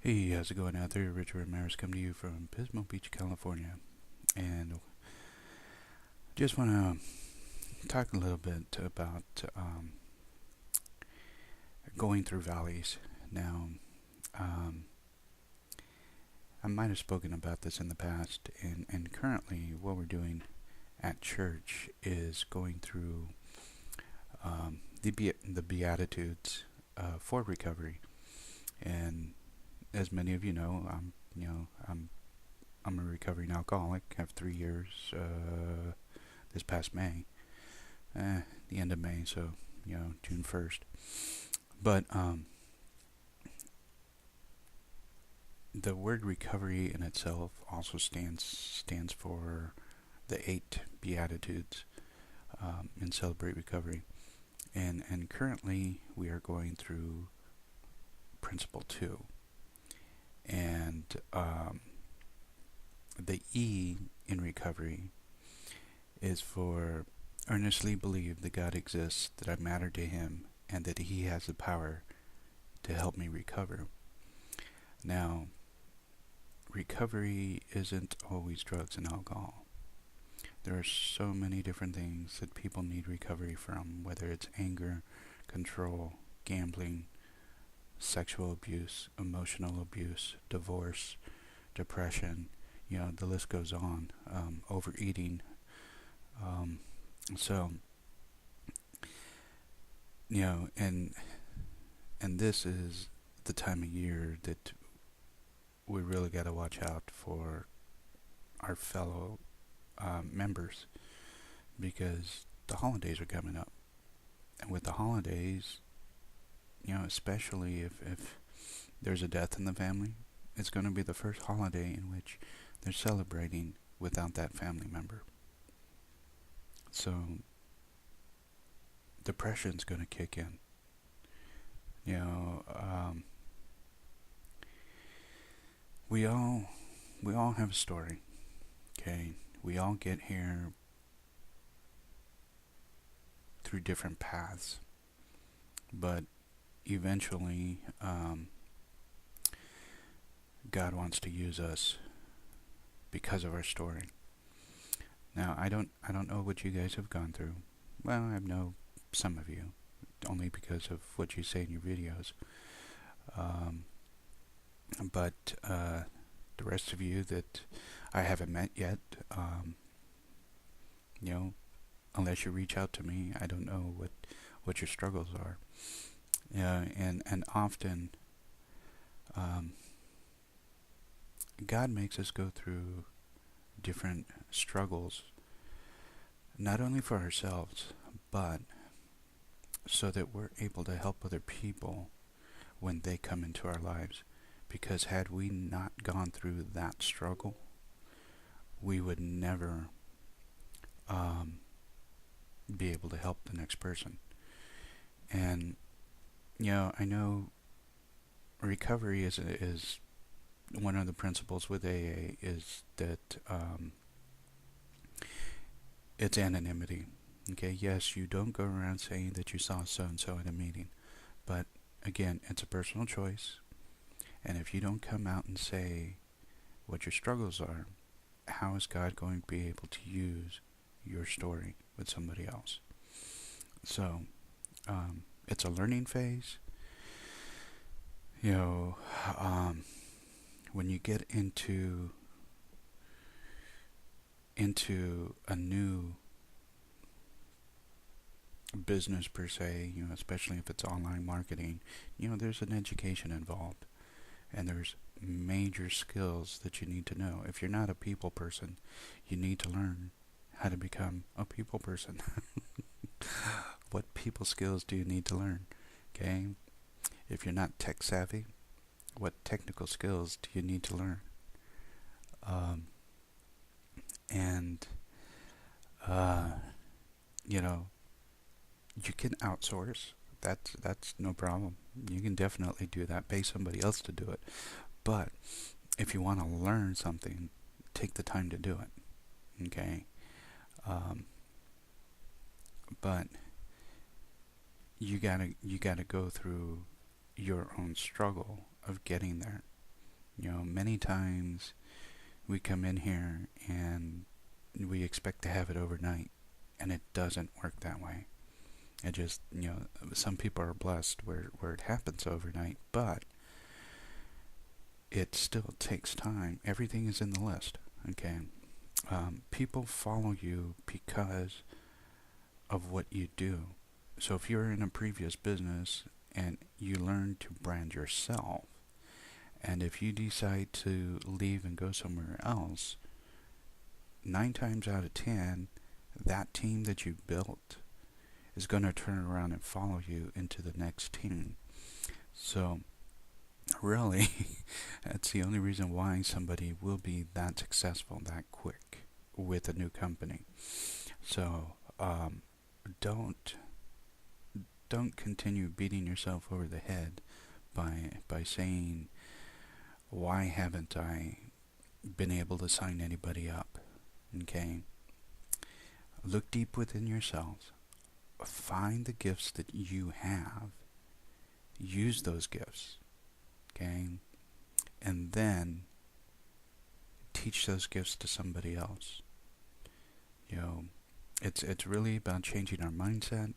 Hey, how's it going out there? Rich Ramirez coming to you from Pismo Beach, California. And just want to talk a little bit about going through valleys. Now, um, I might have spoken about this in the past, and currently what we're doing at church is going through the Beatitudes for recovery. And as many of you know, I'm a recovering alcoholic. I have 3 years this past May, the end of May, so June 1st. But the word recovery in itself also stands for the 8 Beatitudes in Celebrate Recovery, and currently we are going through Principle 2, and the E in recovery is for earnestly believe that God exists, that I matter to Him, and that He has the power to help me recover. Now, recovery isn't always drugs and alcohol. There are so many different things that people need recovery from, whether it's anger, control, gambling, sexual abuse, emotional abuse, divorce, depression, the list goes on, overeating. Um, so, and this is the time of year that we really got to watch out for our fellow members, because the holidays are coming up. And with the holidays, especially if there's a death in the family, it's going to be the first holiday in which they're celebrating without that family member. So depression's going to kick in. You know, we all have a story. Okay, we all get here through different paths, but eventually, God wants to use us because of our story. Now, I don't know what you guys have gone through. Well, I know some of you, only because of what you say in your videos. Um, but the rest of you that I haven't met yet, you know, unless you reach out to me, I don't know what your struggles are. Yeah, and often, um, God makes us go through different struggles, not only for ourselves, but so that we're able to help other people when they come into our lives. Because had we not gone through that struggle, we would never be able to help the next person. And I know recovery is one of the principles with AA is that it's anonymity. Okay, yes, you don't go around saying that you saw so and so in a meeting, but again, it's a personal choice. And if you don't come out and say what your struggles are, how is God going to be able to use your story with somebody else? So, it's a learning phase. You know, when you get into a new business per se, especially if it's online marketing, there's an education involved, and there's major skills that you need to know. If you're not a people person, you need to learn how to become a people person. What people skills do you need to learn? Okay? If you're not tech savvy, what technical skills do you need to learn? Um, and, uh, you know, you can outsource. That's no problem. You can definitely do that. Pay somebody else to do it. But if you want to learn something, take the time to do it. Okay? But you gotta go through your own struggle of getting there. Many times we come in here and we expect to have it overnight, and it doesn't work that way. It just, some people are blessed where it happens overnight, but it still takes time. Everything is in the list, okay? People follow you because of what you do. So if you're in a previous business and you learn to brand yourself, and if you decide to leave and go somewhere else, 9 times out of 10, that team that you built is going to turn around and follow you into the next team. So really, that's the only reason why somebody will be that successful that quick with a new company. So don't continue beating yourself over the head by saying, why haven't I been able to sign anybody up? Okay? Look deep within yourselves. Find the gifts that you have. Use those gifts. Okay? And then teach those gifts to somebody else. It's really about changing our mindset.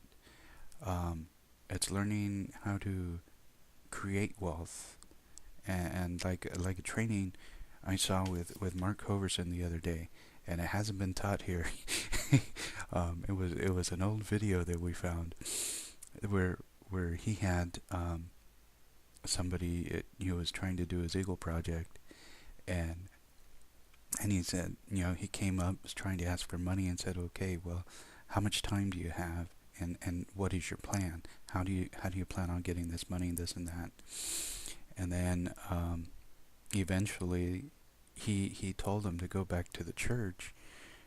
It's learning how to create wealth. And like a training I saw with Mark Hoverson the other day, and it hasn't been taught here. It was an old video that we found where he had somebody was trying to do his Eagle project, and he said, he came up, was trying to ask for money, and said, okay, well, how much time do you have, and what is your plan? How do you plan on getting this money and this and that? And then eventually he told him to go back to the church,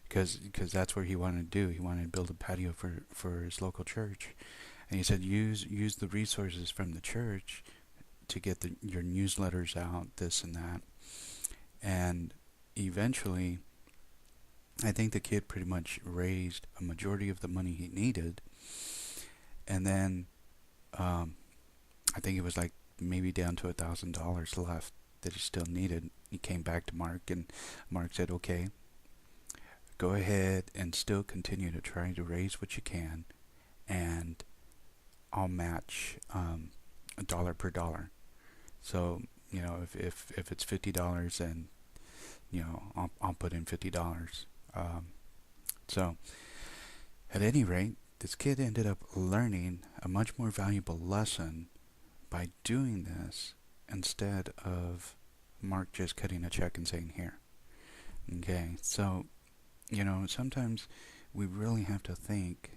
because that's where he wanted to do. He wanted to build a patio for his local church. And he said, use the resources from the church to get your newsletters out, this and that. And eventually, I think the kid pretty much raised a majority of the money he needed. And then I think it was like maybe down to $1,000 left that he still needed. He came back to Mark, and Mark said, okay, go ahead and still continue to try to raise what you can, and I'll match dollar per dollar. So, if it's $50, then, I'll put in $50. So, at any rate, this kid ended up learning a much more valuable lesson by doing this, instead of Mark just cutting a check and saying, here. Okay, so, sometimes we really have to think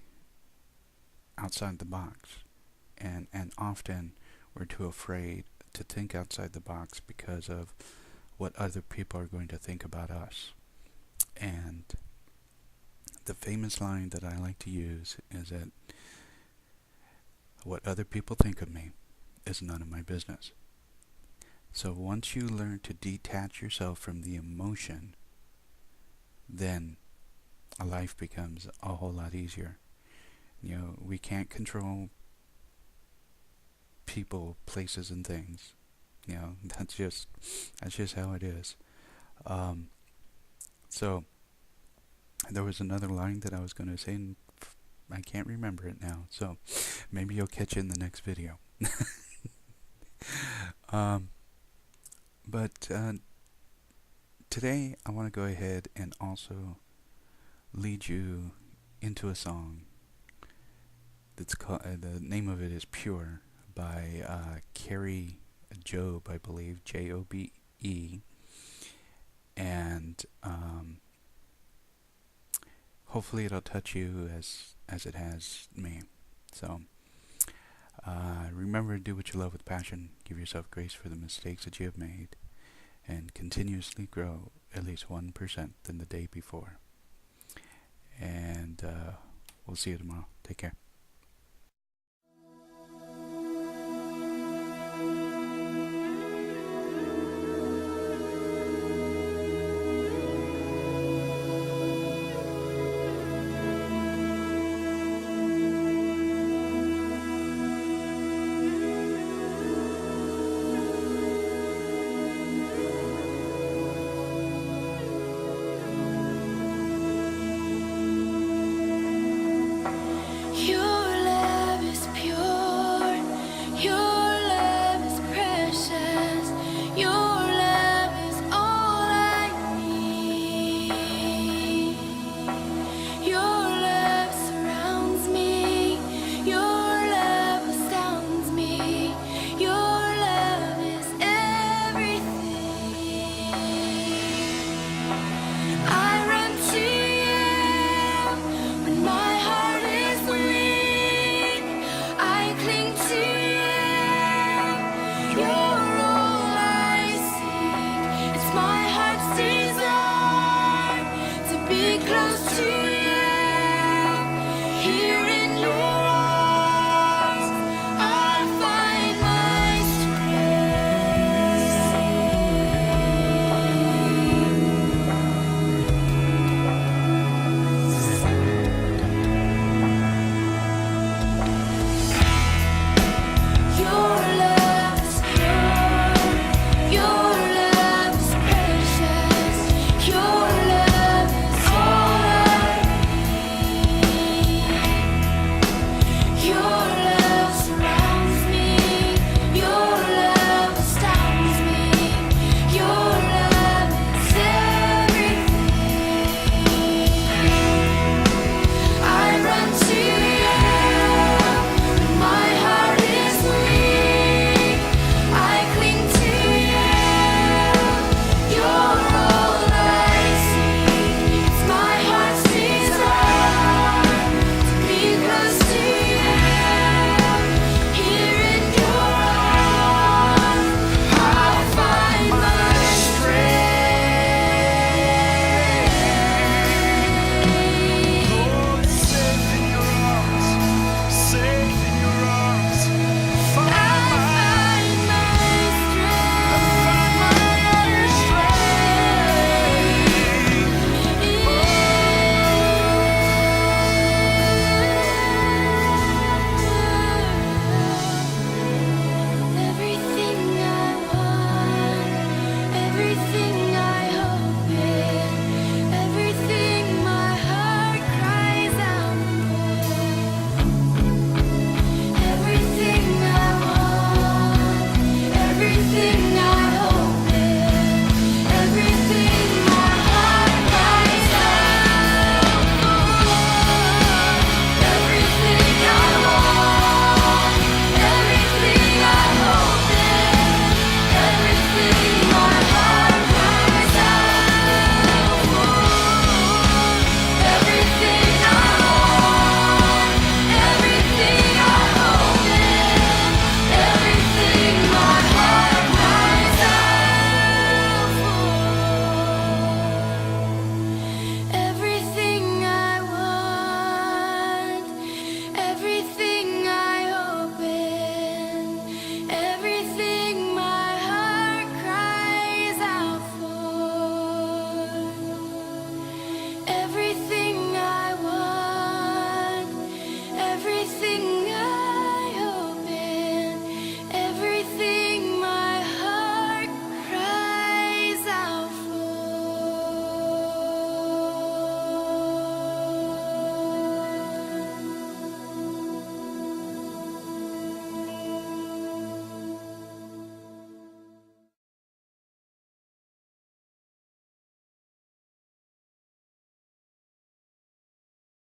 outside the box. And often we're too afraid to think outside the box because of what other people are going to think about us. And the famous line that I like to use is that what other people think of me is none of my business. So once you learn to detach yourself from the emotion, then life becomes a whole lot easier. We can't control people, places, and things. That's just how it is. So there was another line that I was going to say, and I can't remember it now. So maybe you'll catch it in the next video. But today I want to go ahead and also lead you into a song that's called, the name of it is Pure, by Carrie Jobe, I believe, Jobe. And hopefully it'll touch you as it has me. So remember to do what you love with passion. Give yourself grace for the mistakes that you have made, and continuously grow at least 1% than the day before. And we'll see you tomorrow. Take care.